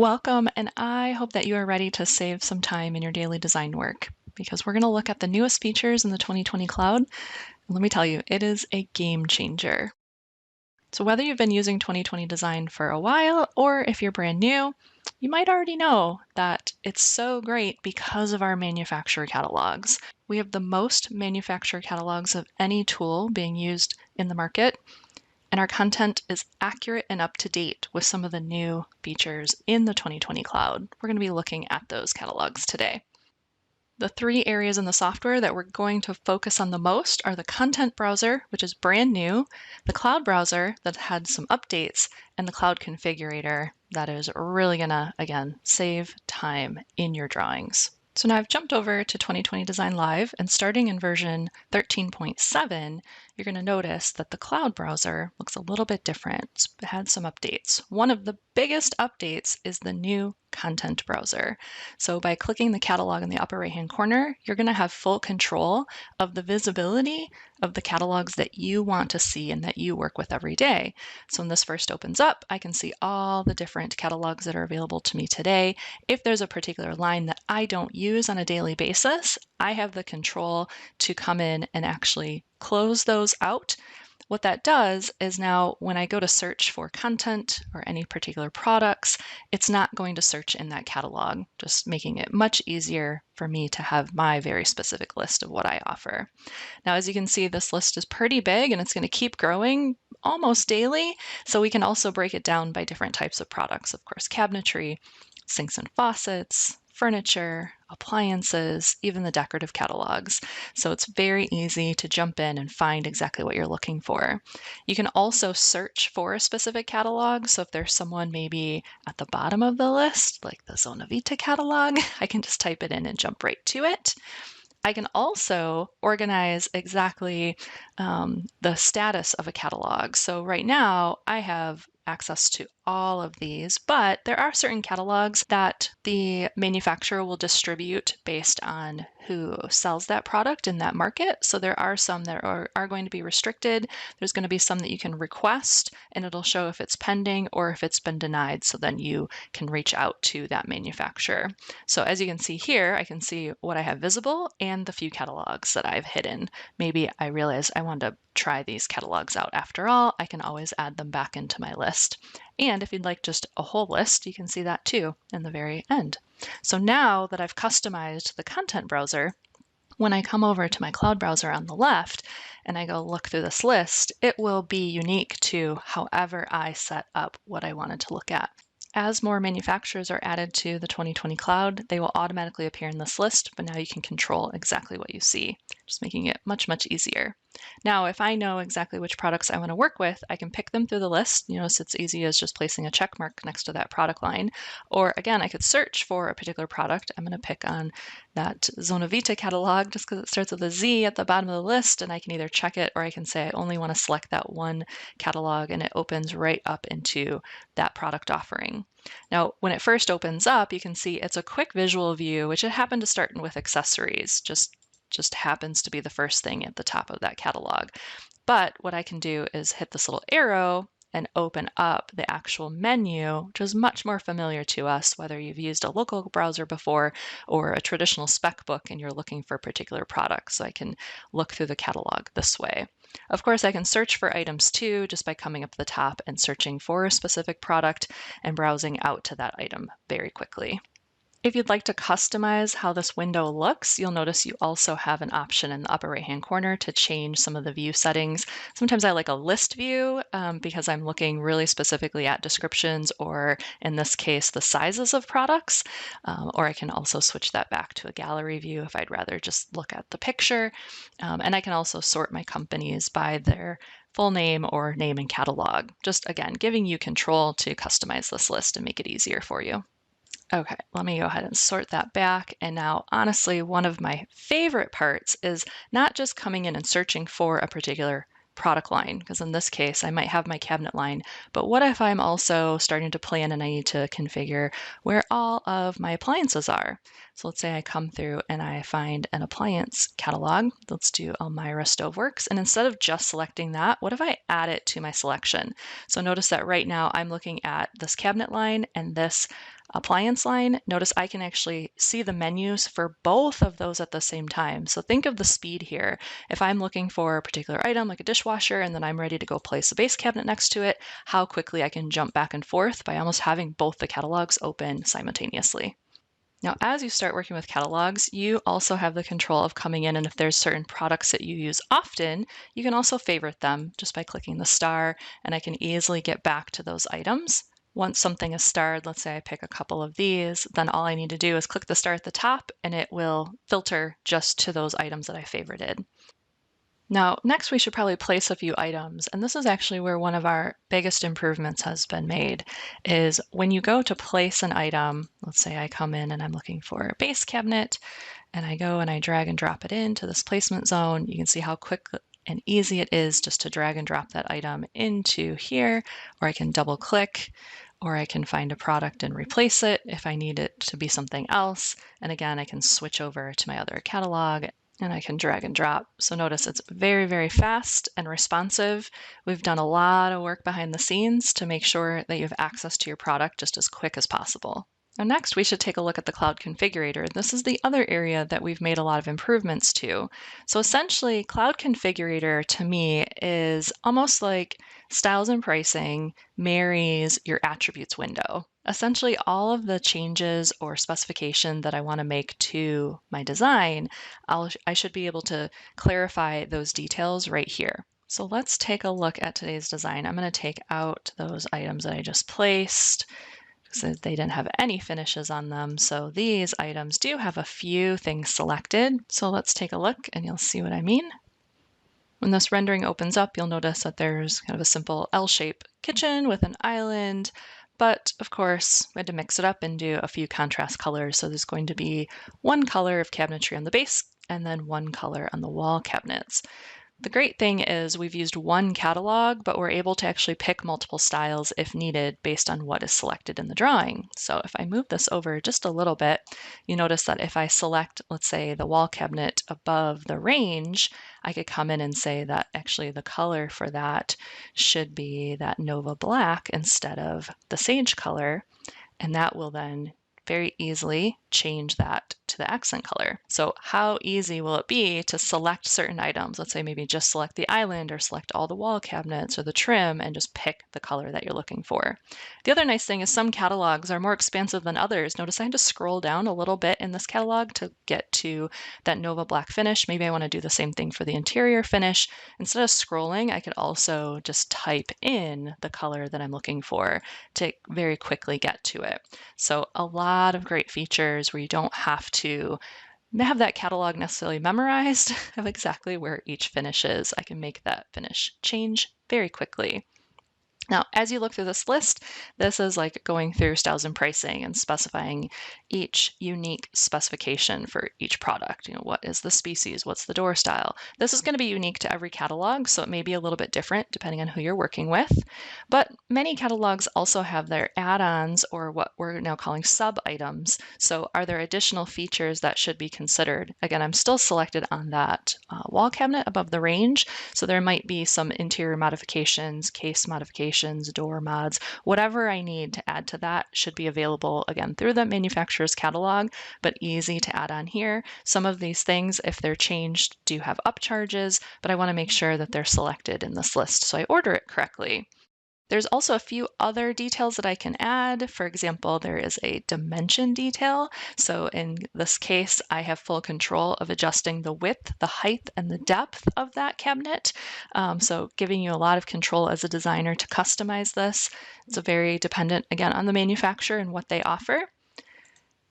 Welcome, and I hope that you are ready to save some time in your daily design work because we're going to look at the newest features in the 2020 cloud. And let me tell you, it is a game changer. So whether you've been using 2020 design for a while or if you're brand new, you might already know that it's so great because of our manufacturer catalogs. We have the most manufacturer catalogs of any tool being used in the market, and our content is accurate and up to date with some of the new features in the 2020 cloud. We're going to be looking at those catalogs today. The three areas in the software that we're going to focus on the most are the content browser, which is brand new, the cloud browser that had some updates, and the cloud configurator that is really going to, again, save time in your drawings. So now I've jumped over to 2020 Design Live, and starting in version 13.7, you're going to notice that the cloud browser looks a little bit different. It's had some updates. One of the biggest updates is the new content browser. So by clicking the catalog in the upper right-hand corner, you're going to have full control of the visibility of the catalogs that you want to see and that you work with every day. So when this first opens up, I can see all the different catalogs that are available to me today. If there's a particular line that I don't use on a daily basis, I have the control to come in and actually close those out. What that does is now when I go to search for content or any particular products, it's not going to search in that catalog, just making it much easier for me to have my very specific list of what I offer. Now, as you can see, this list is pretty big and it's going to keep growing almost daily. So we can also break it down by different types of products. Of course, cabinetry, sinks and faucets, furniture, appliances, even the decorative catalogs. So it's very easy to jump in and find exactly what you're looking for. You can also search for a specific catalog. So if there's someone maybe at the bottom of the list, like the Zona Vita catalog, I can just type it in and jump right to it. I can also organize exactly the status of a catalog. So right now I have access to all of these, but there are certain catalogs that the manufacturer will distribute based on who sells that product in that market. So there are some that are going to be restricted. There's going to be some that you can request and it'll show if it's pending or if it's been denied. So then you can reach out to that manufacturer. So as you can see here, I can see what I have visible and the few catalogs that I've hidden. Maybe I realize I want to try these catalogs out after all. I can always add them back into my list. And if you'd like just a whole list, you can see that too in the very end. So now that I've customized the content browser, when I come over to my cloud browser on the left and I go look through this list, it will be unique to however I set up what I wanted to look at. As more manufacturers are added to the 2020 cloud, they will automatically appear in this list, but now you can control exactly what you see, just making it much, much easier. Now, if I know exactly which products I want to work with, I can pick them through the list. You notice it's easy as just placing a check mark next to that product line. Or again, I could search for a particular product. I'm going to pick on that Zona Vita catalog just because it starts with a Z at the bottom of the list, and I can either check it or I can say I only want to select that one catalog, and it opens right up into that product offering. Now, when it first opens up, you can see it's a quick visual view, which it happened to start with accessories, just happens to be the first thing at the top of that catalog. But what I can do is hit this little arrow and open up the actual menu, which is much more familiar to us, whether you've used a local browser before or a traditional spec book and you're looking for a particular product. So I can look through the catalog this way. Of course, I can search for items too, just by coming up the top and searching for a specific product and browsing out to that item very quickly. If you'd like to customize how this window looks, you'll notice you also have an option in the upper right-hand corner to change some of the view settings. Sometimes I like a list view because I'm looking really specifically at descriptions or, in this case, the sizes of products. Or I can also switch that back to a gallery view if I'd rather just look at the picture. And I can also sort my companies by their full name or name and catalog. Just, again, giving you control to customize this list and make it easier for you. Okay, let me go ahead and sort that back. And now, honestly, one of my favorite parts is not just coming in and searching for a particular product line, because in this case, I might have my cabinet line, but what if I'm also starting to plan and I need to configure where all of my appliances are? So let's say I come through and I find an appliance catalog. Let's do Elmira Stoveworks. And instead of just selecting that, what if I add it to my selection? So notice that right now I'm looking at this cabinet line and this appliance line, notice I can actually see the menus for both of those at the same time. So think of the speed here. If I'm looking for a particular item like a dishwasher and then I'm ready to go place a base cabinet next to it, how quickly I can jump back and forth by almost having both the catalogs open simultaneously. Now, as you start working with catalogs, you also have the control of coming in, and if there's certain products that you use often, you can also favorite them just by clicking the star, and I can easily get back to those items. Once something is starred, let's say I pick a couple of these, then all I need to do is click the star at the top, and it will filter just to those items that I favorited. Now, next we should probably place a few items, and this is actually where one of our biggest improvements has been made, is when you go to place an item, let's say I come in and I'm looking for a base cabinet, and I go and I drag and drop it into this placement zone, you can see how quick and easy it is just to drag and drop that item into here, or I can double click, or I can find a product and replace it if I need it to be something else. And again, I can switch over to my other catalog and I can drag and drop. So notice it's very, very fast and responsive. We've done a lot of work behind the scenes to make sure that you have access to your product just as quick as possible. Now next, we should take a look at the Cloud Configurator. This is the other area that we've made a lot of improvements to. So essentially, Cloud Configurator to me is almost like styles and pricing marries your attributes window. Essentially, all of the changes or specification that I want to make to my design, I should be able to clarify those details right here. So let's take a look at today's design. I'm going to take out those items that I just placed because they didn't have any finishes on them. So these items do have a few things selected. So let's take a look and you'll see what I mean. When this rendering opens up, you'll notice that there's kind of a simple L-shaped kitchen with an island, but of course, we had to mix it up and do a few contrast colors. So there's going to be one color of cabinetry on the base and then one color on the wall cabinets. The great thing is we've used one catalog, but we're able to actually pick multiple styles if needed based on what is selected in the drawing. So if I move this over just a little bit, you notice that if I select, let's say, the wall cabinet above the range, I could come in and say that actually the color for that should be that Nova Black instead of the sage color, and that will then very easily change that to the accent color. So how easy will it be to select certain items? Let's say maybe just select the island or select all the wall cabinets or the trim and just pick the color that you're looking for. The other nice thing is some catalogs are more expansive than others. Notice I had to scroll down a little bit in this catalog to get to that Nova Black finish. Maybe I want to do the same thing for the interior finish. Instead of scrolling, I could also just type in the color that I'm looking for to very quickly get to it. So a lot of great features where you don't have to have that catalog necessarily memorized of exactly where each finish is. I can make that finish change very quickly. Now, as you look through this list, this is like going through styles and pricing and specifying each unique specification for each product. You know, what is the species? What's the door style? This is going to be unique to every catalog, so it may be a little bit different depending on who you're working with. But many catalogs also have their add-ons or what we're now calling sub-items. So are there additional features that should be considered? Again, I'm still selected on that wall cabinet above the range, so there might be some interior modifications, case modifications, door mods, whatever I need to add to that should be available again through the manufacturer's catalog, but easy to add on here. Some of these things, if they're changed, do have upcharges, but I want to make sure that they're selected in this list so I order it correctly. There's also a few other details that I can add. For example, there is a dimension detail. So in this case, I have full control of adjusting the width, the height, and the depth of that cabinet. So giving you a lot of control as a designer to customize this. It's very dependent, again, on the manufacturer and what they offer.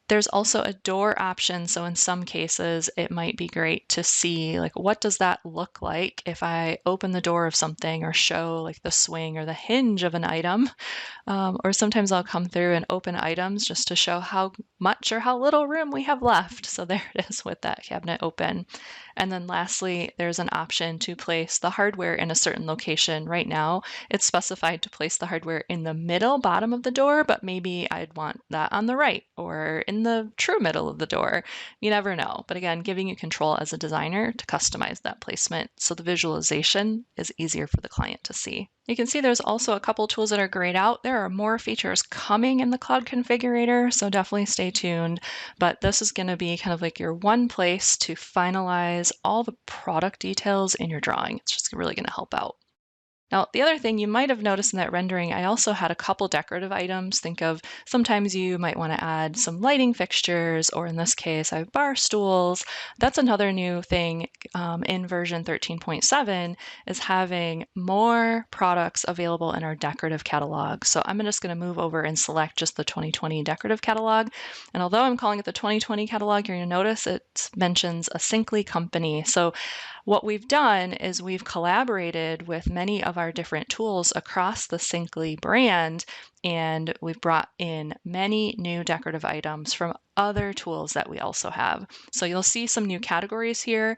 There's also a door option. So in some cases, it might be great to see like, what does that look like if I open the door of something or show like the swing or the hinge of an item. Or sometimes I'll come through and open items just to show how much or how little room we have left. So there it is with that cabinet open. And then lastly, there's an option to place the hardware in a certain location. Right now, it's specified to place the hardware in the middle bottom of the door, but maybe I'd want that on the right or in in the true middle of the door. You never know. But again, giving you control as a designer to customize that placement so the visualization is easier for the client to see. You can see there's also a couple tools that are grayed out. There are more features coming in the Cloud Configurator, so definitely stay tuned. But this is going to be kind of like your one place to finalize all the product details in your drawing. It's just really going to help out. Now, the other thing you might have noticed in that rendering, I also had a couple decorative items. Think of sometimes you might want to add some lighting fixtures, or in this case, I have bar stools. That's another new thing in version 13.7 is having more products available in our decorative catalog. So I'm just going to move over and select just the 2020 decorative catalog. And although I'm calling it the 2020 catalog, you're going to notice it mentions a Syncly company. So what we've done is we've collaborated with many of our different tools across the Syncly brand, and we've brought in many new decorative items from other tools that we also have. So you'll see some new categories here.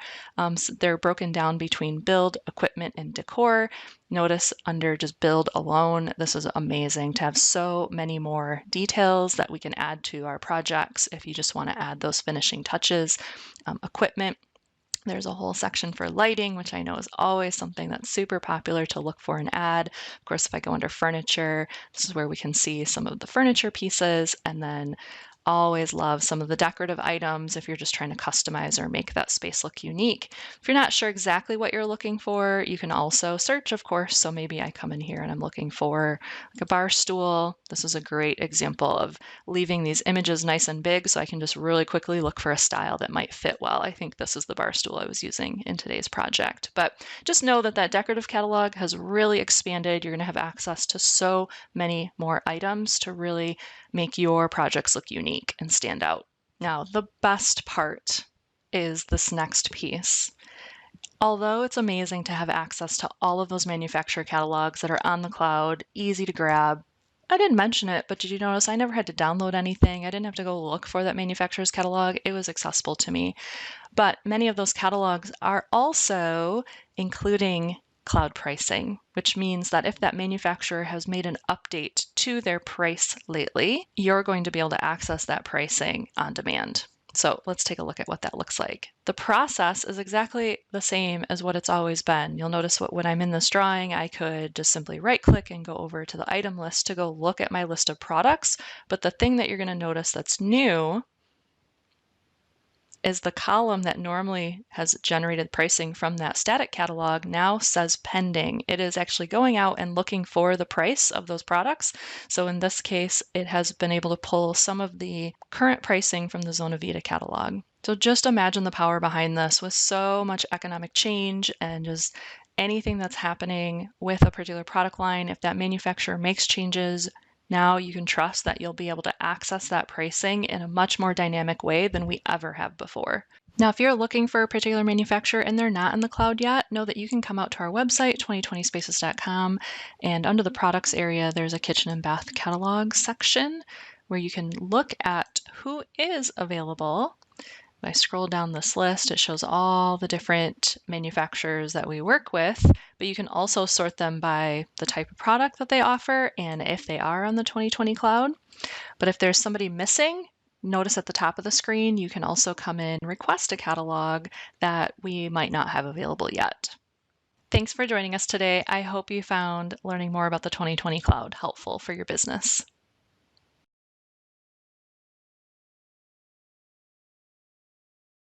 So they're broken down between build, equipment, and decor. Notice under just build alone, this is amazing to have so many more details that we can add to our projects if you just want to add those finishing touches. Equipment. There's a whole section for lighting, which I know is always something that's super popular to look for and add. Of course, if I go under furniture, this is where we can see some of the furniture pieces, and then always love some of the decorative items if you're just trying to customize or make that space look unique. If you're not sure exactly what you're looking for, you can also search, of course. So maybe I come in here and I'm looking for like a bar stool. This is a great example of leaving these images nice and big so I can just really quickly look for a style that might fit well. I think this is the bar stool I was using in today's project. But just know that that decorative catalog has really expanded. You're going to have access to so many more items to really make your projects look unique and stand out. Now, the best part is this next piece. Although it's amazing to have access to all of those manufacturer catalogs that are on the cloud, easy to grab, I didn't mention it, but did you notice I never had to download anything? I didn't have to go look for that manufacturer's catalog. It was accessible to me. But many of those catalogs are also including cloud pricing, which means that if that manufacturer has made an update to their price lately, you're going to be able to access that pricing on demand. So let's take a look at what that looks like. The process is exactly the same as what it's always been. You'll notice when I'm in this drawing, I could just simply right click and go over to the item list to go look at my list of products. But the thing that you're going to notice that's new is the column that normally has generated pricing from that static catalog now says pending. It is actually going out and looking for the price of those products. So in this case, it has been able to pull some of the current pricing from the Zona Vita catalog. So just imagine the power behind this with so much economic change and just anything that's happening with a particular product line. If that manufacturer makes changes, now you can trust that you'll be able to access that pricing in a much more dynamic way than we ever have before. Now, if you're looking for a particular manufacturer and they're not in the cloud yet, know that you can come out to our website, 2020spaces.com, and under the products area, there's a kitchen and bath catalog section where you can look at who is available. If I scroll down this list, it shows all the different manufacturers that we work with, but you can also sort them by the type of product that they offer and if they are on the 2020 cloud. But if there's somebody missing, notice at the top of the screen, you can also come in and request a catalog that we might not have available yet. Thanks for joining us today. I hope you found learning more about the 2020 cloud helpful for your business.